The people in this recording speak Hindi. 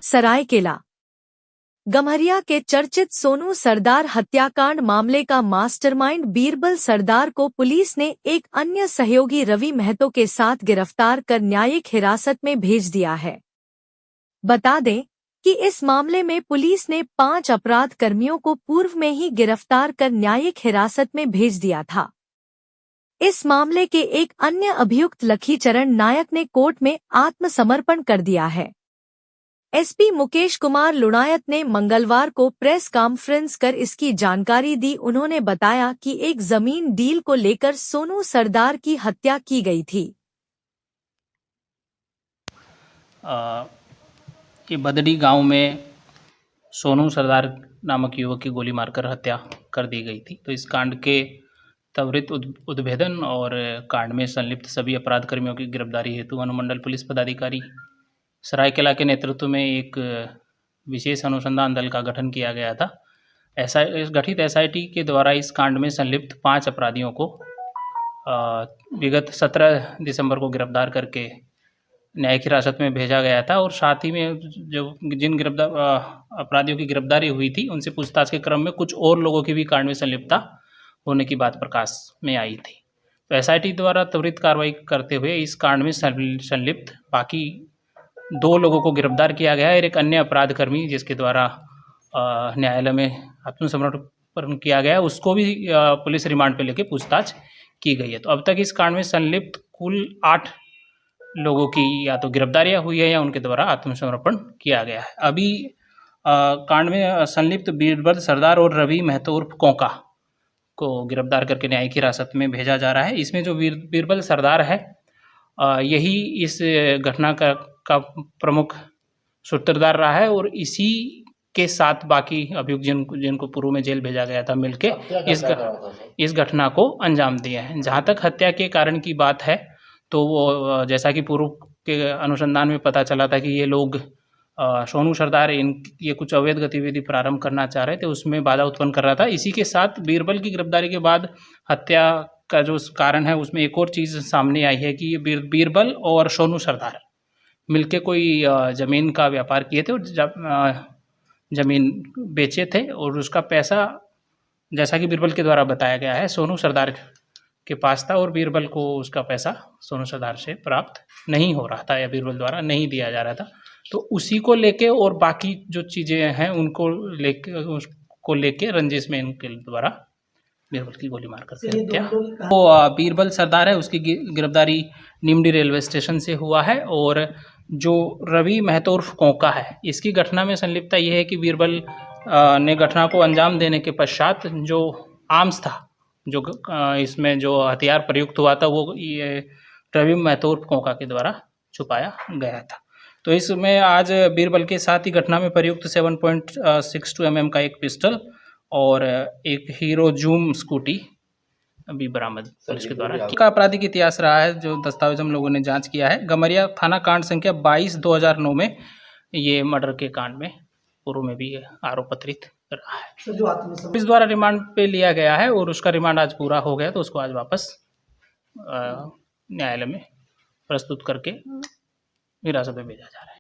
सरायकेला गम्हरिया के चर्चित सोनू सरदार हत्याकांड मामले का मास्टरमाइंड बीरबल सरदार को पुलिस ने एक अन्य सहयोगी रवि महतो के साथ गिरफ्तार कर न्यायिक हिरासत में भेज दिया है। बता दें कि इस मामले में पुलिस ने 5 अपराध कर्मियों को पूर्व में ही गिरफ्तार कर न्यायिक हिरासत में भेज दिया था। इस मामले के एक अन्य अभियुक्त लखीचरण नायक ने कोर्ट में आत्मसमर्पण कर दिया है। एसपी मुकेश कुमार लुणायत ने मंगलवार को प्रेस कॉन्फ्रेंस कर इसकी जानकारी दी। उन्होंने बताया कि एक जमीन डील को लेकर सोनू सरदार की हत्या की गई थी। कि बदड़ी गांव में सोनू सरदार नामक युवक की गोली मारकर हत्या कर दी गई थी। तो इस कांड के त्वरित उद्भेदन और कांड में संलिप्त सभी अपराध कर्मियों की गिरफ्तारी हेतु अनुमंडल पुलिस पदाधिकारी सरायकेला के नेतृत्व में एक विशेष अनुसंधान दल का गठन किया गया था। गठित एसआईटी के द्वारा इस कांड में संलिप्त 5 अपराधियों को विगत 17 दिसंबर को गिरफ्तार करके न्यायिक हिरासत में भेजा गया था। और साथ ही में जिन अपराधियों की गिरफ्तारी हुई थी उनसे पूछताछ के क्रम में कुछ और लोगों की भी कांड में संलिप्तता होने की बात प्रकाश में आई थी। तो एसआईटी द्वारा त्वरित कार्रवाई करते हुए इस कांड में संलिप्त बाकी 2 लोगों को गिरफ्तार किया गया है और एक अन्य अपराध कर्मी जिसके द्वारा न्यायालय में आत्मसमर्पण किया गया है उसको भी पुलिस रिमांड पे लेके पूछताछ की गई है। तो अब तक इस कांड में संलिप्त कुल 8 लोगों की या तो गिरफ्तारियां हुई है या उनके द्वारा आत्मसमर्पण किया गया है। अभी कांड में संलिप्त बीरबल सरदार और रवि महतो उर्फ कोंका को गिरफ्तार करके न्यायिक हिरासत में भेजा जा रहा है। इसमें जो बीरबल सरदार है यही इस घटना का प्रमुख सूत्रधार रहा है और इसी के साथ बाकी अभियुक्त जिनको पूर्व में जेल भेजा गया था मिलके इस घटना को अंजाम दिया है। जहाँ तक हत्या के कारण की बात है तो वो जैसा कि पूर्व के अनुसंधान में पता चला था कि ये लोग सोनू सरदार ये कुछ अवैध गतिविधि प्रारंभ करना चाह रहे थे, उसमें बाधा उत्पन्न कर रहा था। इसी के साथ बीरबल की गिरफ्तारी के बाद हत्या का जो कारण है उसमें एक और चीज़ सामने आई है कि बीरबल और सोनू सरदार मिलके कोई ज़मीन का व्यापार किए थे और ज़मीन बेचे थे और उसका पैसा जैसा कि बीरबल के द्वारा बताया गया है सोनू सरदार के पास था और बीरबल को उसका पैसा सोनू सरदार से प्राप्त नहीं हो रहा था या बीरबल द्वारा नहीं दिया जा रहा था। तो उसी को लेके और बाकी जो चीज़ें हैं उसको लेके रंजिश में इनके द्वारा बीरबल की गोली मारकर हत्या। वो बीरबल सरदार है उसकी गिरफ्तारी निमडी रेलवे स्टेशन से हुआ है और जो रवि महतो उर्फ कोंका है इसकी घटना में संलिप्तता यह है कि बीरबल ने घटना को अंजाम देने के पश्चात जो आर्म्स था जो इसमें जो हथियार प्रयुक्त हुआ था वो ये रवि महतो उर्फ कोंका के द्वारा छुपाया गया था। तो इसमें आज बीरबल के साथ ही घटना में प्रयुक्त 7.62 mm का एक पिस्टल और एक हीरो जूम स्कूटी अभी बरामद पुलिस के द्वारा का आपराधिक इतिहास रहा है जो दस्तावेज हम लोगों ने जांच किया है। गम्हरिया थाना कांड संख्या 22/2009 में ये मर्डर के कांड में पूर्व में भी आरोप पत्रित रहा है। इस द्वारा रिमांड पे लिया गया है और उसका रिमांड आज पूरा हो गया तो उसको आज वापस न्यायालय में प्रस्तुत करके हिरासत में भेजा जा रहा है।